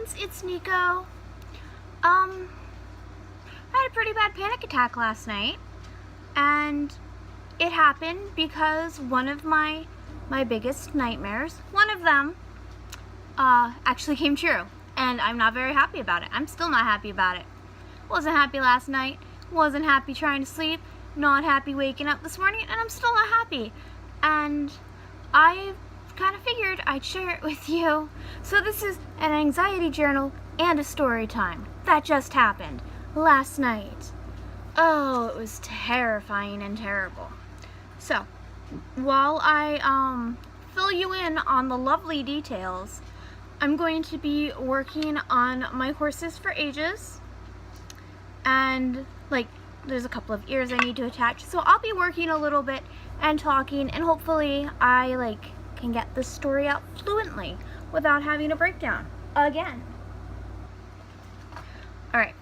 friends, it's Nico. I had a pretty bad panic attack last night, and it happened because one of my biggest nightmares, one of them, actually came true, and I'm not very happy about it. I'm still not happy about it. Wasn't happy last night, wasn't happy trying to sleep, not happy waking up this morning, and I'm still not happy. And I kind of figured I'd share it with you. So this is an anxiety journal and a story time that just happened last night. Oh, it was terrifying and terrible. So, while I fill you in on the lovely details, I'm going to be working on my horses for ages, and there's a couple of ears I need to attach, so I'll be working a little bit and talking, and hopefully I can get this story out fluently without having a breakdown again. Alright,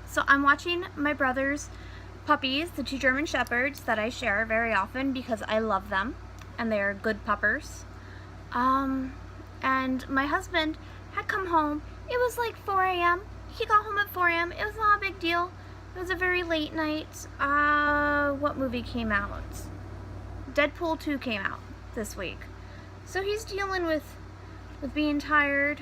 so I'm watching my brother's puppies, the 2 German Shepherds that I share very often because I love them and they are good puppers. And my husband had come home. It was like 4 a.m. He got home at 4 a.m. It was not a big deal. It was a very late night. What movie came out? Deadpool 2 came out this week. So he's dealing with being tired,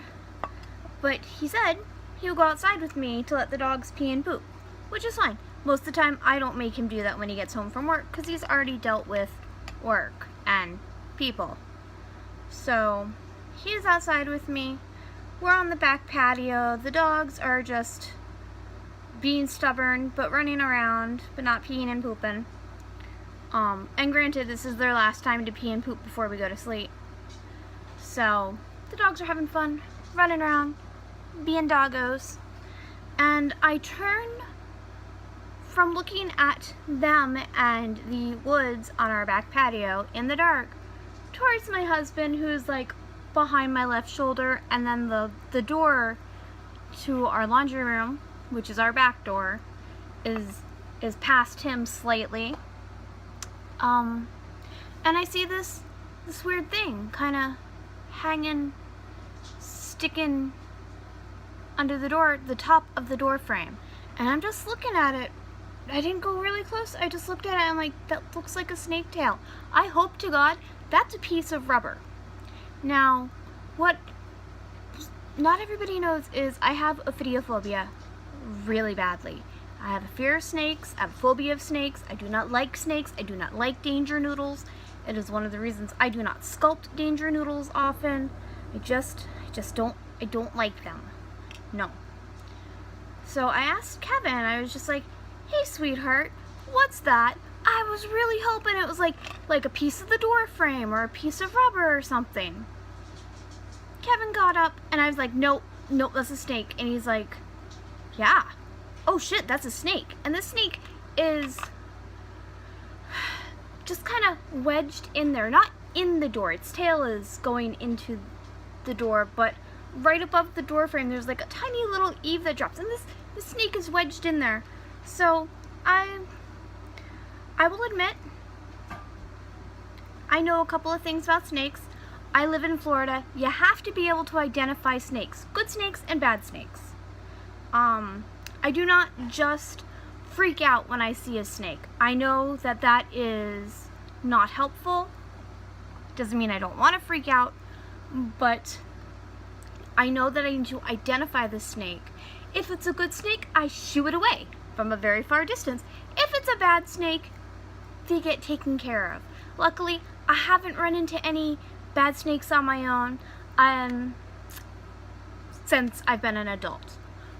but he said he would go outside with me to let the dogs pee and poop, which is fine. Most of the time I don't make him do that when he gets home from work because he's already dealt with work and people. So he's outside with me. We're on the back patio. The dogs are just being stubborn but running around but not peeing and pooping. And granted, this is their last time to pee and poop before we go to sleep. So the dogs are having fun, running around, being doggos. And I turn from looking at them and the woods on our back patio in the dark towards my husband, who's behind my left shoulder, and then the door to our laundry room, which is our back door, is past him slightly. And I see this weird thing kind of hanging, sticking under the door, the top of the door frame. And I'm just looking at it. I didn't go really close. I just looked at it and I'm like, that looks like a snake tail. I hope to God that's a piece of rubber. Now, what not everybody knows is I have ophidiophobia really badly. I have a fear of snakes, I have a phobia of snakes, I do not like snakes, I do not like danger noodles. It is one of the reasons I do not sculpt danger noodles often. I just don't like them. No. So I asked Kevin, I was just like, hey sweetheart, what's that? I was really hoping it was like a piece of the door frame or a piece of rubber or something. Kevin got up and I was like, nope, that's a snake. And he's like, yeah. Oh shit, that's a snake. And this snake is just kind of wedged in there, not in the door. Its tail is going into the door, but right above the door frame there's a tiny little eave that drops, and this snake is wedged in there. So I will admit, I know a couple of things about snakes. I live in Florida. You have to be able to identify snakes, good snakes and bad snakes. I do not just freak out when I see a snake. I know that is not helpful. Doesn't mean I don't want to freak out, but I know that I need to identify the snake. If it's a good snake, I shoo it away from a very far distance. If it's a bad snake, they get taken care of. Luckily, I haven't run into any bad snakes on my own since I've been an adult.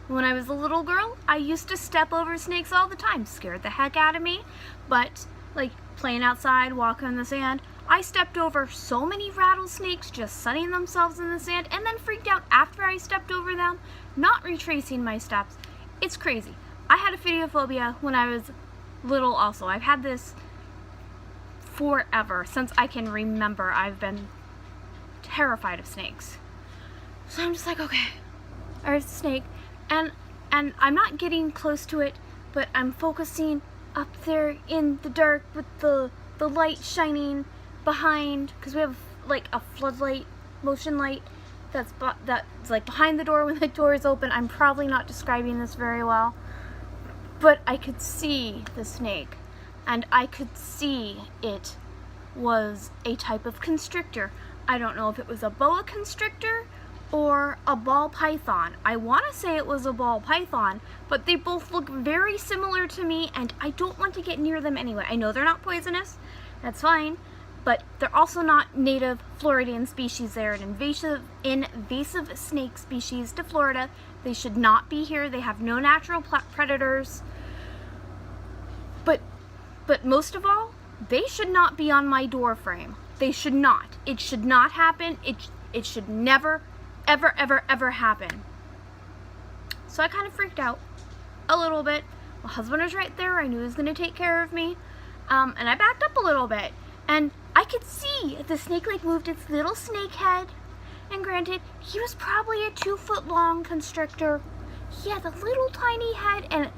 When I was a little girl, I used to step over snakes all the time. Scared the heck out of me. But playing outside, walking in the sand, I stepped over so many rattlesnakes just sunning themselves in the sand, and then freaked out after I stepped over them, not retracing my steps. It's crazy. I had ophidiophobia when I was little also. I've had this forever. Since I can remember, I've been terrified of snakes. So I'm just like, okay, there's a snake. And I'm not getting close to it, but I'm focusing up there in the dark with the light shining behind, because we have a floodlight, motion light that's like behind the door when the door is open. I'm probably not describing this very well, but I could see the snake, and I could see it was a type of constrictor. I don't know if it was a boa constrictor or a ball python. I want to say it was a ball python, but they both look very similar to me, and I don't want to get near them anyway. I know they're not poisonous, that's fine, but they're also not native Floridian species. They're an invasive snake species to Florida. They should not be here. They have no natural predators. But most of all, they should not be on my door frame. They should not. It should not happen. It should never, ever, ever, ever happen. So I kind of freaked out a little bit. My husband was right there. I knew he was going to take care of me. And I backed up a little bit. And I could see the snake like moved its little snake head. And granted, he was probably a 2-foot long constrictor. He had a little tiny head, and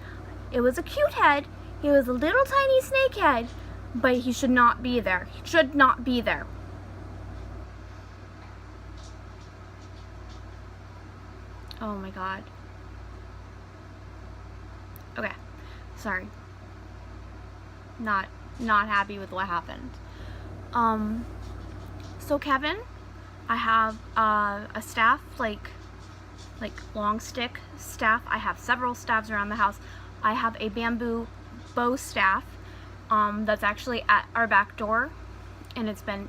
it was a cute head. He was a little tiny snake head, but he should not be there. He should not be there. Oh my God. Okay, sorry. Not happy with what happened. So Kevin, I have a staff, like long stick staff. I have several staffs around the house. I have a bamboo bow staff that's actually at our back door, and it's been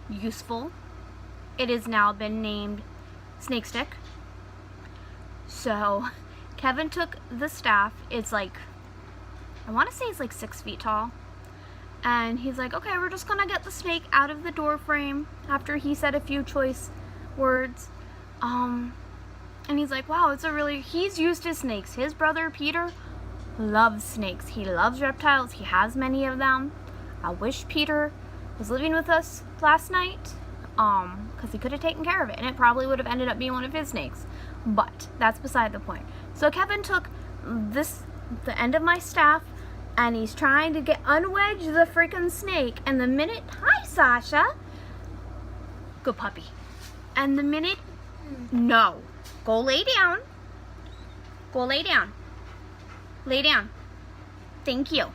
useful. It has now been named Snake Stick. So Kevin took the staff. It's like, I want to say it's like 6 feet tall. And he's like, okay, we're just gonna get the snake out of the door frame, after he said a few choice words. And he's like, wow, he's used to snakes. His brother Peter loves snakes. He loves reptiles. He has many of them. I wish Peter was living with us last night, because he could have taken care of it, and it probably would have ended up being one of his snakes. But that's beside the point. So Kevin took the end of my staff, and he's trying to unwedge the freaking snake. And the minute, hi Sasha, good puppy. And the minute, no, go lay down. Go lay down. Lay down. Thank you.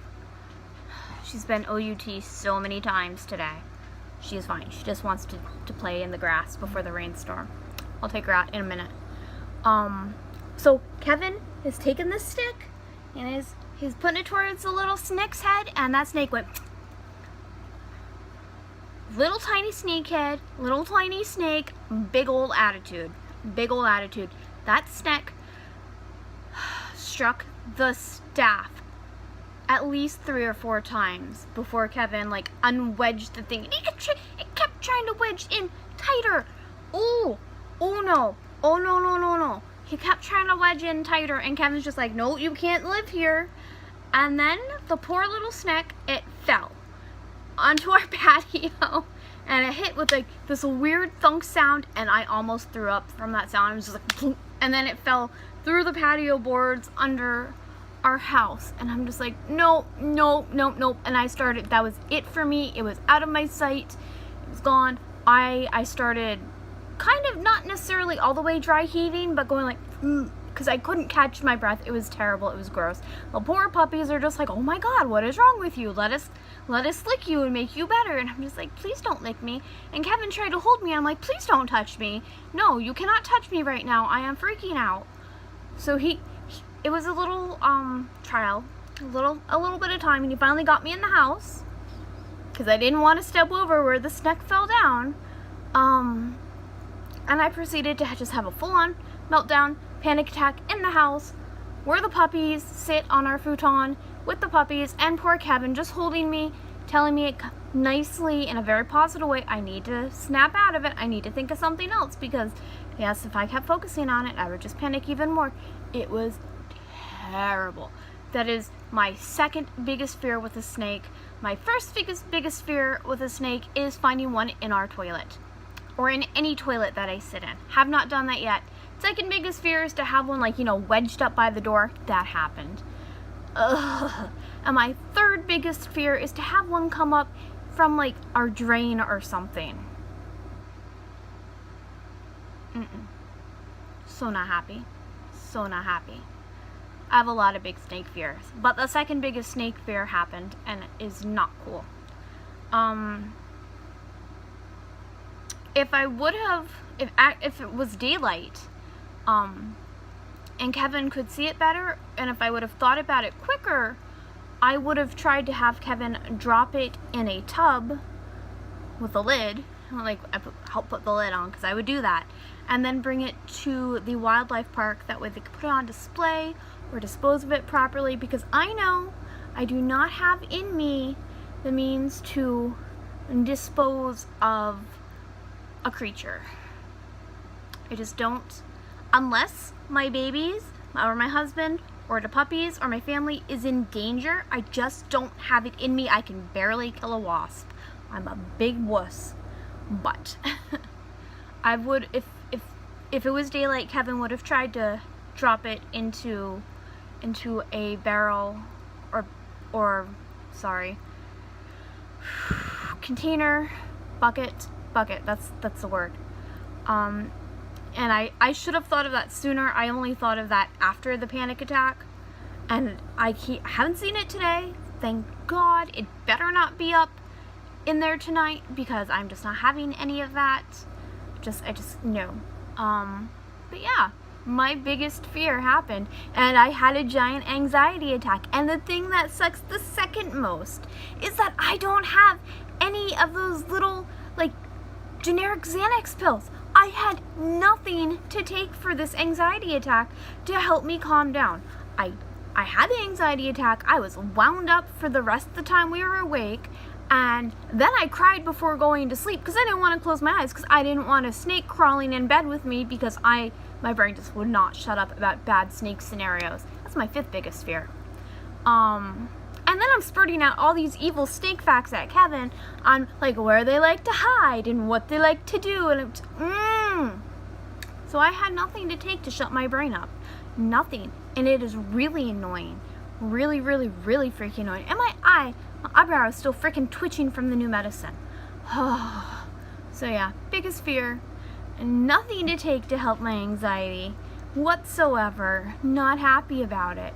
She's been OUT so many times today. She is fine. She just wants to play in the grass before the rainstorm. I'll take her out in a minute. So Kevin has taken this stick and he's putting it towards the little snake's head, and that snake went. Little tiny snake head, little tiny snake, big old attitude. Big old attitude. That snake struck the staff at least 3 or 4 times before Kevin unwedged the thing. And it kept trying to wedge in tighter. Oh no. Oh no. He kept trying to wedge in tighter, and Kevin's just like, no, you can't live here. And then the poor little snake, it fell onto our patio, and it hit with this weird thunk sound, and I almost threw up from that sound. It was just like, and then it fell through the patio boards under our house, and I'm just like, no. And that was it for me. It was out of my sight. It was gone. I started kind of not necessarily all the way dry heaving, but going because I couldn't catch my breath. It was terrible. It was gross. The poor puppies are just like, oh my God, what is wrong with you? Let us lick you and make you better. And I'm just like, please don't lick me. And Kevin tried to hold me. I'm like, please don't touch me. No, you cannot touch me right now. I am freaking out. So it was a little trial, a little bit of time, and he finally got me in the house because I didn't want to step over where the snake fell down. And I proceeded to just have a full-on meltdown, panic attack in the house, where the puppies sit on our futon with the puppies, and poor Kevin just holding me, telling me nicely in a very positive way, I need to snap out of it. I need to think of something else, because yes, if I kept focusing on it, I would just panic even more. It was terrible. That is my second biggest fear with a snake. My first biggest fear with a snake is finding one in our toilet, or in any toilet that I sit in. Have not done that yet. Second biggest fear is to have one wedged up by the door. That happened. Ugh. And my third biggest fear is to have one come up from our drain or something. Mm-mm. So not happy. So not happy. I have a lot of big snake fears, but the second biggest snake fear happened, and it is not cool. If I would have, if it was daylight, and Kevin could see it better, and if I would have thought about it quicker, I would have tried to have Kevin drop it in a tub with a lid, like help put the lid on, because I would do that, and then bring it to the wildlife park. That way they could put it on display or dispose of it properly, because I know I do not have in me the means to dispose of a creature. I just don't, unless my babies or my husband or the puppies or my family is in danger. I just don't have it in me. I can barely kill a wasp. I'm a big wuss. But I would, if it was daylight, Kevin would have tried to drop it into a barrel or container, bucket, that's the word. And I should have thought of that sooner. I only thought of that after the panic attack, and I haven't seen it today. Thank God. It better not be up in there tonight, because I'm just not having any of that. I just no. But yeah, my biggest fear happened, and I had a giant anxiety attack. And the thing that sucks the second most is that I don't have any of those little, like, generic Xanax pills. I had nothing to take for this anxiety attack to help me calm down. I had the anxiety attack. I was wound up for the rest of the time we were awake, and then I cried before going to sleep because I didn't want to close my eyes, because I didn't want a snake crawling in bed with me, because my brain just would not shut up about bad snake scenarios. That's my 5th biggest fear. And then I'm spurting out all these evil snake facts at Kevin on, like, where they like to hide and what they like to do, and so I had nothing to take to shut my brain up. Nothing. And it is really annoying. Really, really, really freaking annoying. And my eyebrow is still freaking twitching from the new medicine. So yeah, biggest fear. Nothing to take to help my anxiety whatsoever. Not happy about it.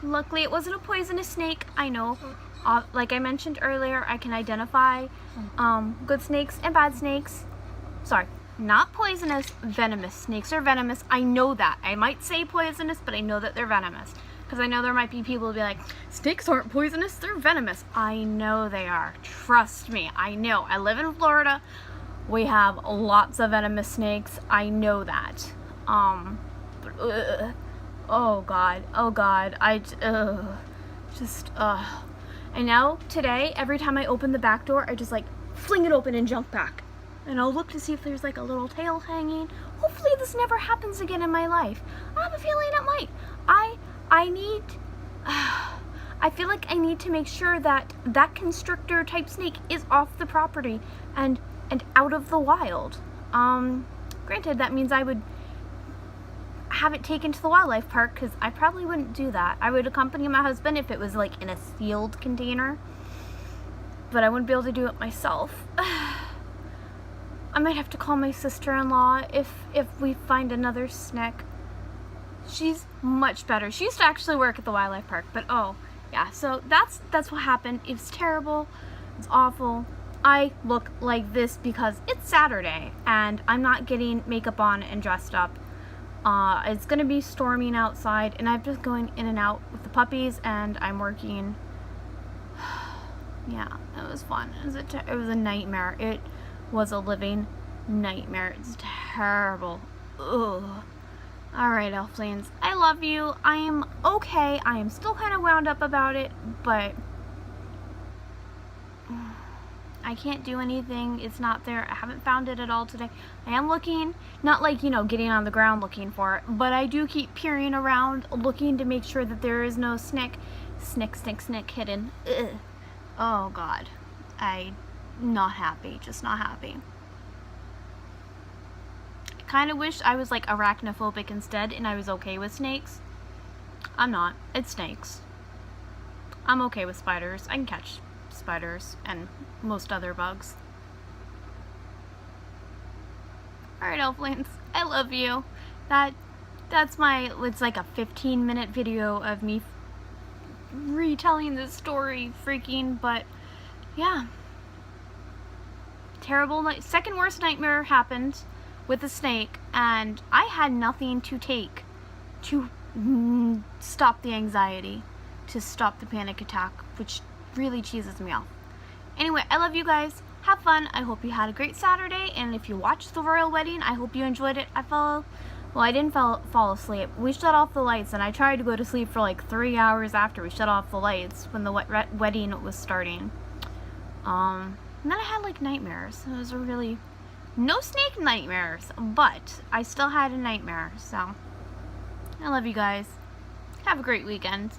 Luckily it wasn't a poisonous snake. I know, like I mentioned earlier, I can identify good snakes and bad snakes. Sorry, not poisonous, venomous. Snakes are venomous. I know that. I might say poisonous, but I know that they're venomous. Because I know there might be people who be like, snakes aren't poisonous, they're venomous. I know they are. Trust me, I know. I live in Florida. We have lots of venomous snakes. I know that. Oh God. And now, today, every time I open the back door, I just, like, fling it open and jump back. And I'll look to see if there's, like, a little tail hanging. Hopefully this never happens again in my life. I have a feeling it might. I feel like I need to make sure that that constrictor type snake is off the property and out of the wild. Granted, that means I would have it taken to the wildlife park, because I probably wouldn't do that. I would accompany my husband if it was, like, in a sealed container, but I wouldn't be able to do it myself. I might have to call my sister-in-law if we find another snake. She's much better. She used to actually work at the wildlife park, but oh yeah, so that's what happened. It was terrible. It's awful. I look like this because it's Saturday and I'm not getting makeup on and dressed up. It's gonna be storming outside, and I'm just going in and out with the puppies, and I'm working. Yeah, it was fun. It was a nightmare. It was a living nightmare. It's terrible. Ugh. Alright, Elflanes, I love you. I am okay. I am still kind of wound up about it, but I can't do anything. It's not there. I haven't found it at all today. I am looking, not like, you know, getting on the ground looking for it, but I do keep peering around, looking to make sure that there is no snake hidden. Ugh. Oh God. I'm not happy. Just not happy. Kind of wish I was like arachnophobic instead and I was okay with snakes. I'm not. It's snakes. I'm okay with spiders. I can catch spiders and most other bugs. Alright, Elflings, I love you. That's it's like a 15-minute video of me retelling this story, freaking, but yeah. Terrible night. Second worst nightmare happened with the snake, and I had nothing to take to stop the anxiety, to stop the panic attack, which really cheeses me off. Anyway, I love you guys. Have fun. I hope you had a great Saturday, and if you watched the royal wedding, I hope you enjoyed it. I didn't fall asleep. We shut off the lights, and I tried to go to sleep for like 3 hours after we shut off the lights when the wedding was starting. And then I had like nightmares. It was no snake nightmares, but I still had a nightmare. So I love you guys. Have a great weekend.